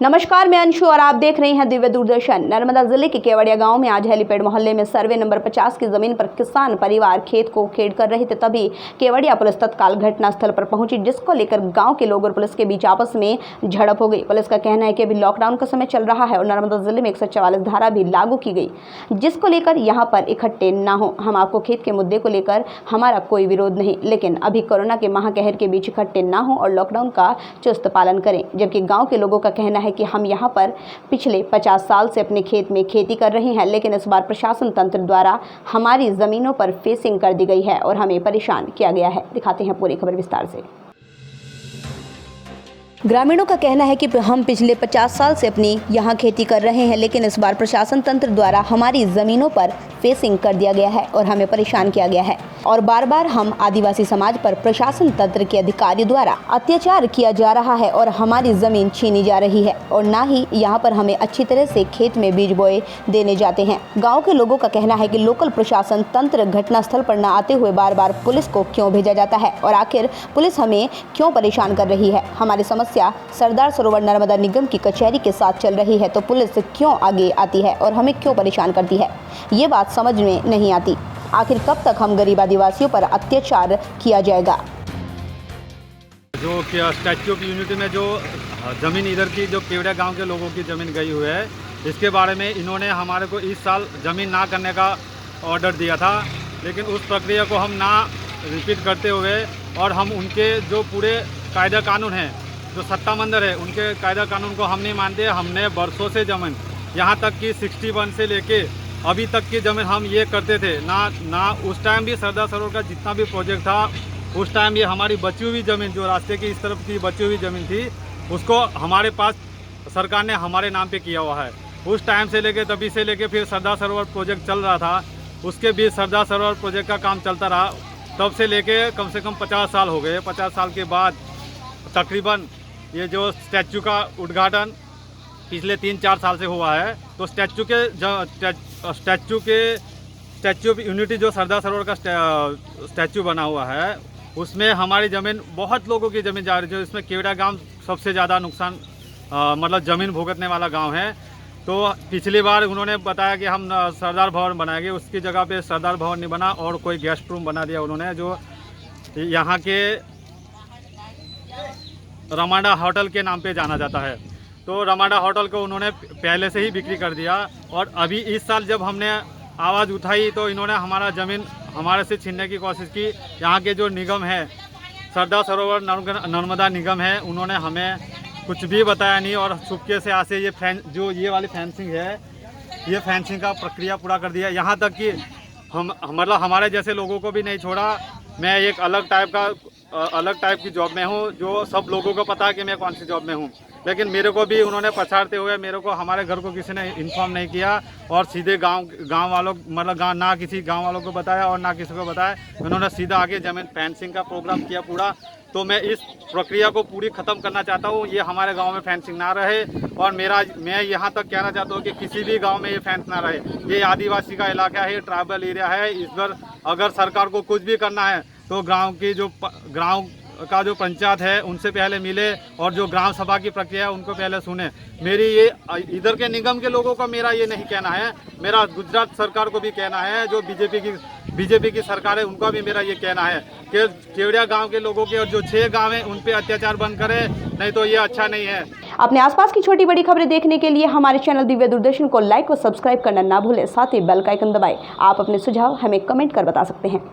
नमस्कार, मैं अंशु और आप देख रहे हैं दिव्य दूरदर्शन। नर्मदा जिले के केवड़िया गांव में आज हेलीपैड मोहल्ले में सर्वे नंबर 50 की जमीन पर किसान परिवार खेत को खेड़ कर रहे थे, तभी केवड़िया पुलिस तत्काल घटनास्थल पर पहुंची, जिसको लेकर गांव के लोग और पुलिस के बीच आपस में झड़प हो गई। पुलिस का कहना है कि अभी लॉकडाउन का समय चल रहा है और नर्मदा जिले में 144 धारा भी लागू की गई, जिसको लेकर यहाँ पर इकट्ठे न हो। हम आपको खेत के मुद्दे को लेकर हमारा कोई विरोध नहीं, लेकिन अभी कोरोना के महाकहर के बीच इकट्ठे न हो और लॉकडाउन का चुस्त पालन करें। जबकि गाँव के लोगों का कहना है कि हम यहाँ पर पिछले 50 साल से अपने खेत में खेती कर रहे हैं, लेकिन इस बार प्रशासन तंत्र द्वारा हमारी जमीनों पर फेंसिंग कर दी गई है और हमें परेशान किया गया है। दिखाते हैं पूरी खबर विस्तार से। ग्रामीणों का कहना है कि हम पिछले 50 साल से अपनी यहाँ खेती कर रहे हैं, लेकिन इस बार प्रशासन तंत्र द्वारा हमारी ज़मीनों पर फेंसिंग कर दिया गया है और हमें परेशान किया गया है और बार बार हम आदिवासी समाज पर प्रशासन तंत्र के अधिकारियों द्वारा अत्याचार किया जा रहा है और हमारी ज़मीन छीनी जा रही है और ना ही यहाँ पर हमें अच्छी तरह से खेत में बीज बोए देने जाते हैं। गाँव के लोगों का कहना है कि लोकल प्रशासन तंत्र घटनास्थल पर न आते हुए बार बार पुलिस को क्यों भेजा जाता है और आखिर पुलिस हमें क्यों परेशान कर रही है। हमारी समस्या सरदार सरोवर नर्मदा निगम की कचहरी के साथ चल रही है, तो पुलिस क्यों आगे आती है और हमें क्यों परेशान करती है, ये बात समझ में नहीं आती। आखिर कब तक हम गरीब आदिवासियों पर अत्याचार किया जाएगा। जो स्टैच्यू ऑफ यूनिटी में जो ज़मीन इधर की जो केवड़िया गांव के लोगों की ज़मीन गई हुई है, इसके बारे में इन्होंने हमारे को इस साल ज़मीन ना करने का ऑर्डर दिया था, लेकिन उस प्रक्रिया को हम ना रिपीट करते हुए और हम उनके जो पूरे कायदा कानून हैं, जो सत्ता मंदिर है, उनके कायदा कानून को हम नहीं मानते। हमने बरसों से ज़मीन यहाँ तक कि 61 से लेके अभी तक की ज़मीन हम ये करते थे ना उस टाइम भी सरदार सरोवर का जितना भी प्रोजेक्ट था, उस टाइम ये हमारी बची हुई ज़मीन जो रास्ते की इस तरफ की बची हुई ज़मीन थी, उसको हमारे पास सरकार ने हमारे नाम पे किया हुआ है। उस टाइम से लेके तभी से लेके फिर सरदार सरोवर प्रोजेक्ट चल रहा था, उसके बीच सरदार सरोवर प्रोजेक्ट का काम चलता रहा, तब से लेके कम से कम 50 साल हो गए। 50 साल के बाद तकरीबन ये जो स्टैच्यू का उद्घाटन पिछले 3-4 साल से हुआ है, तो स्टैच्यू ऑफ यूनिटी जो सरदार सरोवर का स्टैच्यू बना हुआ है, उसमें हमारी ज़मीन बहुत लोगों की ज़मीन जा रही है। जो इसमें केवड़िया गांव सबसे ज़्यादा नुकसान मतलब ज़मीन भुगतने वाला गांव है। तो पिछली बार उन्होंने बताया कि हम सरदार भवन बनाएंगे, उसकी जगह पे सरदार भवन नहीं बना और कोई गेस्ट रूम बना दिया उन्होंने, जो यहाँ के रमाडा होटल के नाम पे जाना जाता है। तो रमाडा होटल को उन्होंने पहले से ही बिक्री कर दिया और अभी इस साल जब हमने आवाज़ उठाई तो इन्होंने हमारा ज़मीन हमारे से छीनने की कोशिश की। यहाँ के जो निगम है, सरदार सरोवर नर्मदा निगम है, उन्होंने हमें कुछ भी बताया नहीं और चुपके से आसे ये वाली फेंसिंग है, ये फेंसिंग का प्रक्रिया पूरा कर दिया। यहाँ तक कि मतलब हमारे जैसे लोगों को भी नहीं छोड़ा। मैं एक अलग टाइप की जॉब में हूँ, जो सब लोगों को पता है कि मैं कौन सी जॉब में हूँ, लेकिन मेरे को भी उन्होंने पछाड़ते हुए मेरे को हमारे घर को किसी ने इन्फॉर्म नहीं किया और सीधे गांव वालों मतलब ना किसी गांव वालों को बताया और ना किसी को बताया, उन्होंने सीधा आगे ज़मीन फेंसिंग का प्रोग्राम किया पूरा। तो मैं इस प्रक्रिया को पूरी ख़त्म करना चाहता हूँ, ये हमारे गांव में फेंसिंग ना रहे और मैं यहाँ तक कहना चाहता हूँ कि किसी भी गांव में ये फेंस ना रहे। ये आदिवासी का इलाका है, ट्राइबल एरिया है। इस बार अगर सरकार को कुछ भी करना है तो गाँव का जो पंचायत है उनसे पहले मिले और जो ग्राम सभा की प्रक्रिया है उनको पहले सुने। मेरी ये इधर के निगम के लोगों का मेरा ये नहीं कहना है, मेरा गुजरात सरकार को भी कहना है, जो बीजेपी की सरकार है उनका भी मेरा ये कहना है कि केवड़िया गांव के लोगों के और जो 6 गांव हैं उन पे अत्याचार बंद करे, नहीं तो ये अच्छा नहीं है। अपने आसपास की छोटी बड़ी खबरें देखने के लिए हमारे चैनल दिव्य दूरदर्शन को लाइक और सब्सक्राइब करना ना भूलें, साथ ही बेल का आइकन दबाएं। आप अपने सुझाव हमें कमेंट कर बता सकते हैं।